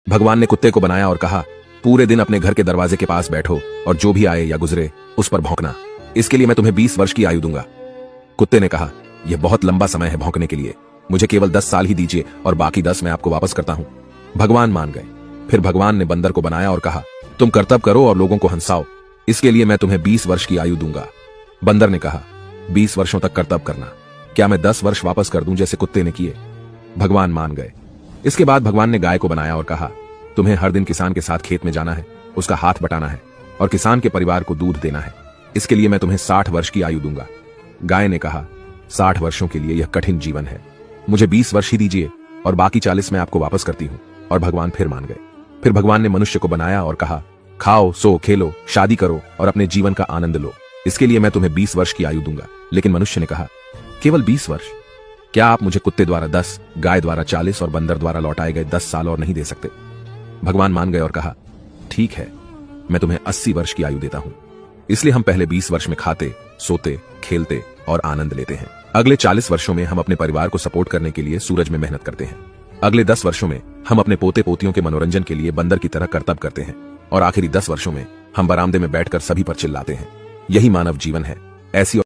भगवान ने कुत्ते को बनाया और कहा, पूरे दिन अपने घर के दरवाजे के पास बैठो और जो भी आए या गुजरे उस पर भौंकना। इसके लिए मैं तुम्हें 20 वर्ष की आयु दूंगा। कुत्ते ने कहा, यह बहुत लंबा समय है भौंकने के लिए, मुझे केवल 10 साल ही दीजिए और बाकी 10 मैं आपको वापस करता हूं। भगवान मान गए। फिर भगवान ने बंदर को बनाया और कहा, तुम कर्तव्य करो और लोगों को हंसाओ, इसके लिए मैं तुम्हें 20 वर्ष की आयु दूंगा। बंदर ने कहा, 20 वर्षों तक कर्तव्य करना, क्या मैं 10 वर्ष वापस कर दूं जैसे कुत्ते ने किए? भगवान मान गए। इसके बाद भगवान ने गाय को बनाया और कहा, तुम्हें हर दिन किसान के साथ खेत में जाना है, उसका हाथ बटाना है और किसान के परिवार को दूध देना है, इसके लिए मैं तुम्हें 60 वर्ष की आयु दूंगा। गाय ने कहा, 60 वर्षों के लिए यह कठिन जीवन है, मुझे 20 वर्ष ही दीजिए और बाकी 40 मैं आपको वापस करती हूं। और भगवान फिर मान गए। फिर भगवान ने मनुष्य को बनाया और कहा, खाओ, सो, खेलो, शादी करो और अपने जीवन का आनंद लो, इसके लिए मैं तुम्हें 20 वर्ष की आयु दूंगा। लेकिन मनुष्य ने कहा, केवल 20 वर्ष? क्या आप मुझे कुत्ते द्वारा 10, गाय द्वारा 40 और बंदर द्वारा लौटाए गए 10 साल और नहीं दे सकते? भगवान मान गए और कहा, ठीक है, मैं तुम्हें 80 वर्ष की आयु देता हूं। इसलिए हम पहले 20 वर्ष में खाते, सोते, खेलते और आनंद लेते हैं। अगले 40 वर्षों में हम अपने परिवार को सपोर्ट करने के लिए सूरज में मेहनत करते हैं। अगले 10 वर्षों में हम अपने पोते पोतियों के मनोरंजन के लिए बंदर की तरह कर्तव्य करते हैं और आखिरी 10 वर्षों में हम बरामदे में बैठकर सभी पर चिल्लाते हैं। यही मानव जीवन है। ऐसी